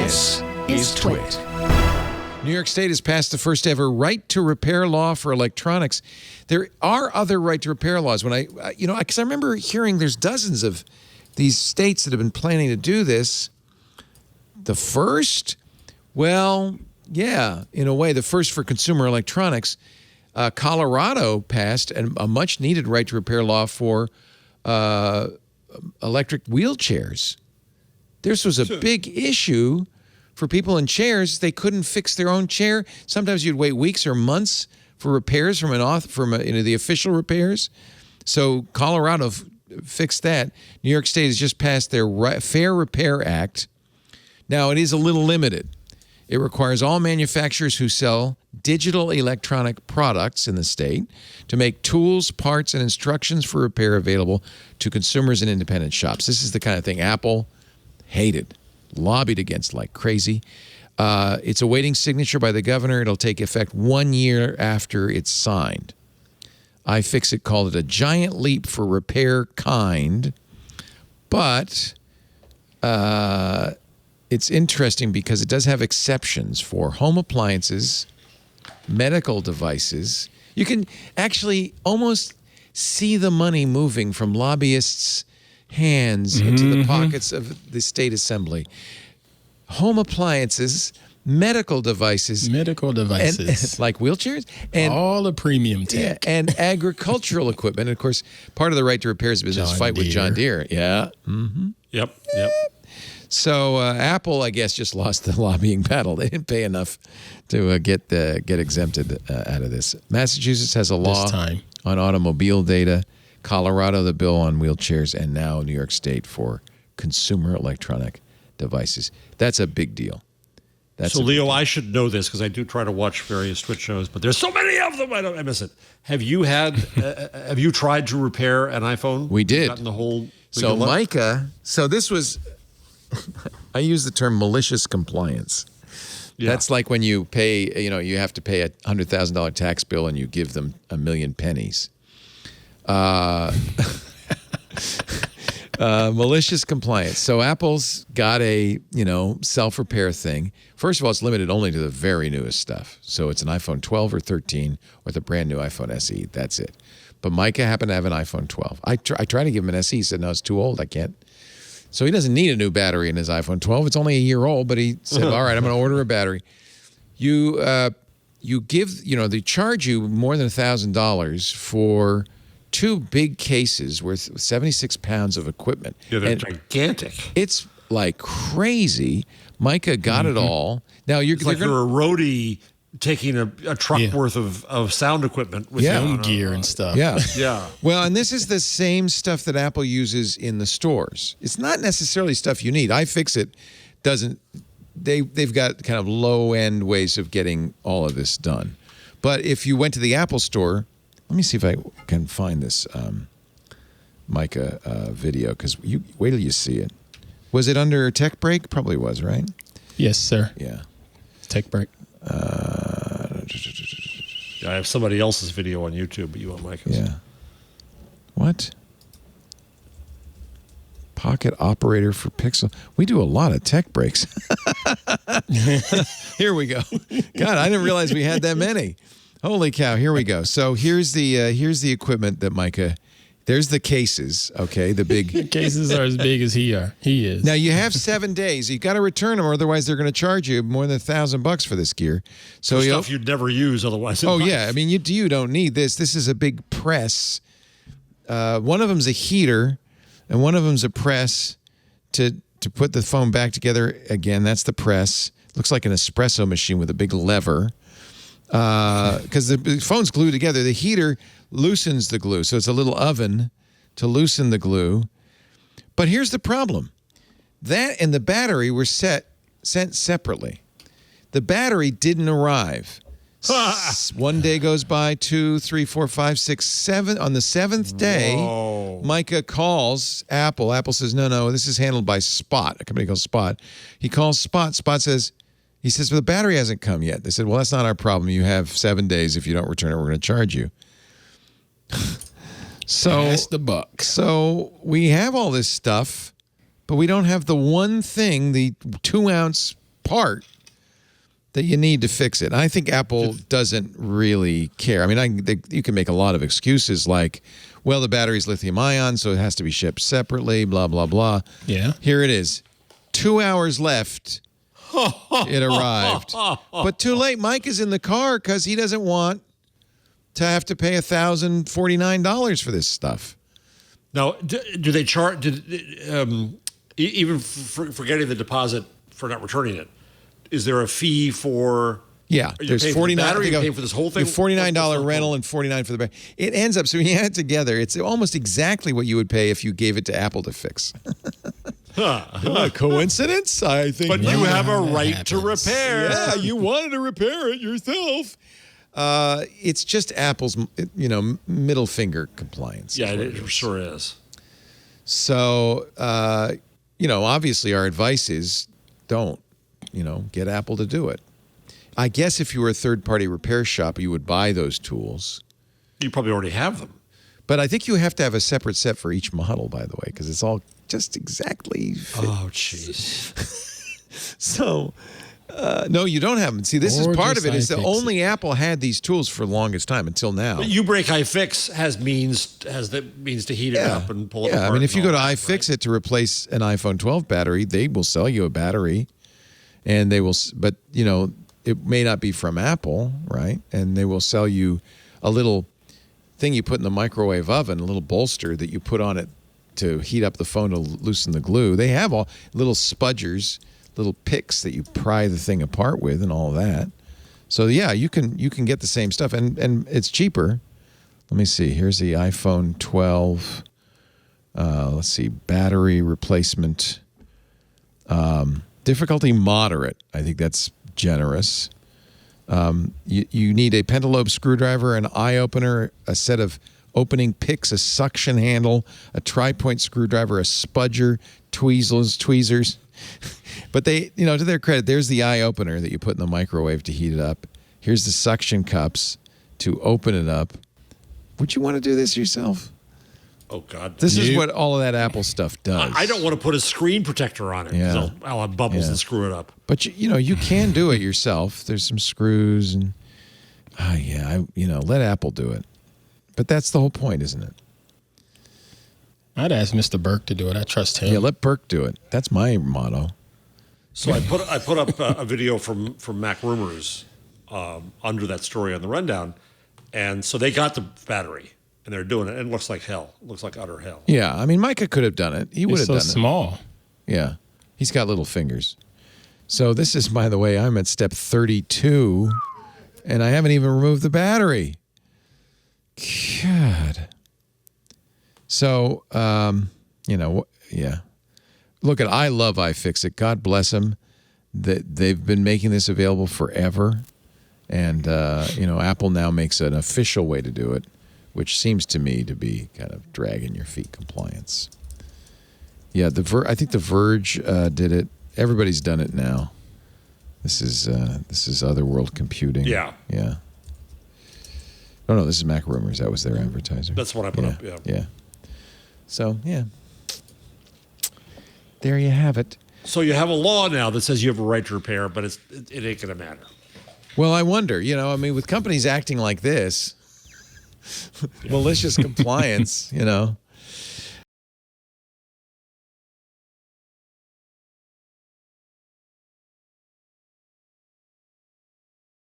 This is TWiT. New York State has passed the first ever right to repair law for electronics. There are other right to repair laws. Because I remember hearing there's dozens of these states that have been planning to do this. The first, well, yeah, in a way, the first for consumer electronics. Colorado passed a much needed right to repair law for electric wheelchairs. This was a big issue for people in chairs. They couldn't fix their own chair. Sometimes you'd wait weeks or months for repairs from the official repairs. So Colorado fixed that. New York State has just passed their Fair Repair Act. Now, it is a little limited. It requires all manufacturers who sell digital electronic products in the state to make tools, parts, and instructions for repair available to consumers and independent shops. This is the kind of thing Apple hated, lobbied against like crazy. It's awaiting signature by the governor. It'll take effect 1 year after it's signed. iFixit called it a giant leap for repair kind, but it's interesting because it does have exceptions for home appliances, medical devices. You can actually almost see the money moving from lobbyists' hands into the pockets of the state assembly. Home appliances, medical devices. And, like wheelchairs. And all the premium tech. And agricultural equipment. And of course, part of the right to repair is a business fight with John Deere. Yeah. Mm-hmm. Yep. So Apple, I guess, just lost the lobbying battle. They didn't pay enough to get exempted out of this. Massachusetts has a law on automobile data. Colorado, the bill on wheelchairs, and now New York State for consumer electronic devices. That's a big deal. So, Leo, I should know this because I do try to watch various TWiT shows, but there's so many of them, I miss it. Have you tried to repair an iPhone? We did. Gotten the whole so Micah, this was, I use the term malicious compliance. Yeah. That's like when you pay, you have to pay a $100,000 tax bill and you give them a million pennies. Malicious compliance. So Apple's got a, self-repair thing. First of all, it's limited only to the very newest stuff. So it's an iPhone 12 or 13 or the brand new iPhone SE. That's it. But Micah happened to have an iPhone 12. I tried to give him an SE. He said, no, it's too old. I can't. So he doesn't need a new battery in his iPhone 12. It's only a year old, but he said, all right, I'm going to order a battery. You give, they charge you more than $1,000 for 2 big cases worth 76 pounds of equipment. Yeah, they're gigantic. It's like crazy. Micah got it all. Now you're a roadie taking a truck worth of sound equipment with sound gear and stuff. Yeah. Well, and this is the same stuff that Apple uses in the stores. It's not necessarily stuff you need. iFixit doesn't. They've got kind of low end ways of getting all of this done. But if you went to the Apple store. Let me see if I can find this Micah video, because wait till you see it. Was it under Tech Break? Probably was, right? Yes, sir. Yeah. Tech Break. I have somebody else's video on YouTube, but you want Micah's. Yeah. What? Pocket operator for Pixel. We do a lot of tech breaks. Here we go. God, I didn't realize we had that many. Holy cow, here we go. So here's the equipment that Micah, there's the cases, okay, the big. The cases are as big as he is. Now you have 7 days. You got to return them, or otherwise they're going to charge you more than $1,000 for this gear. So stuff you'd never use otherwise. Oh yeah, I mean you don't need this. This is a big press. One of them's a heater, and one of them's a press to put the phone back together again. That's the press. Looks like an espresso machine with a big lever. Because the phone's glued together. The heater loosens the glue. So it's a little oven to loosen the glue. But here's the problem. That and the battery were sent separately. The battery didn't arrive. 1 day goes by, 2, 3, 4, 5, 6, 7. On the 7th day, Micah calls Apple. Apple says, no, this is handled by Spot, a company called Spot. He calls Spot. Spot says, well, the battery hasn't come yet. They said, well, that's not our problem. You have 7 days. If you don't return it, we're going to charge you. Pass the buck. So we have all this stuff, but we don't have the one thing, the 2-ounce part that you need to fix it. I think Apple doesn't really care. I mean, you can make a lot of excuses like, well, the battery's lithium ion, so it has to be shipped separately, blah, blah, blah. Yeah. Here it is. 2 hours left. It arrived. But too late. Mike is in the car because he doesn't want to have to pay $1,049 for this stuff. Now, do they charge, even forgetting the deposit for not returning it, is there a fee for... Yeah, there's $49. Battery, you're paying for this whole thing. $49 rental and $49 for the battery. It ends up, so when you add it together, it's almost exactly what you would pay if you gave it to Apple to fix. Coincidence? I think. But you have a right to repair. Yeah, you wanted to repair it yourself. It's just Apple's, middle finger compliance. Yeah, it sure is. So, obviously our advice is don't, get Apple to do it. I guess if you were a third-party repair shop, you would buy those tools. You probably already have them. But I think you have to have a separate set for each model, by the way, because it's all just exactly fit. Oh, jeez. So, no, you don't have them. See, this is part of it. Is that only Apple had these tools for the longest time until now. But UBreak iFix has the means to heat it up and pull it apart. Yeah, I mean, if you go to iFixit to replace an iPhone 12 battery, they will sell you a battery, and they will. But it may not be from Apple, right? And they will sell you a little thing you put in the microwave oven, a little bolster that you put on it to heat up the phone to loosen the glue. They have all little spudgers, little picks that you pry the thing apart with and all of that. So yeah, you can get the same stuff and it's cheaper. Let me see. Here's the iPhone 12. Let's see. Battery replacement. Difficulty moderate. I think that's generous. You need a pentalobe screwdriver, an eye opener, a set of opening picks, a suction handle, a tri-point screwdriver, a spudger, tweezers. But they, to their credit, there's the eye opener that you put in the microwave to heat it up. Here's the suction cups to open it up. Would you want to do this yourself? Oh, God. This is what all of that Apple stuff does. I don't want to put a screen protector on it. Yeah. I'll have bubbles and screw it up. But, you can do it yourself. There's some screws and, let Apple do it. But that's the whole point, isn't it? I'd ask Mr. Burke to do it. I trust him. Yeah, let Burke do it. That's my motto. So I put up a video from Mac Rumors under that story on the rundown. And so they got the battery. And they're doing it, and it looks like hell. It looks like utter hell. Yeah, I mean, Micah could have done it. He would have done it. It's so small. Yeah, he's got little fingers. So this is, by the way, I'm at step 32, and I haven't even removed the battery. God. So, yeah. Look, I love iFixit. God bless them. They've been making this available forever, and Apple now makes an official way to do it, which seems to me to be kind of dragging your feet compliance. Yeah, I think The Verge did it. Everybody's done it now. This is Otherworld Computing. Yeah. Yeah. Oh, no, this is Mac Rumors. That was their advertiser. That's what I put up, yeah. Yeah. So, yeah. There you have it. So you have a law now that says you have a right to repair, but it ain't going to matter. Well, I wonder, with companies acting like this, malicious compliance,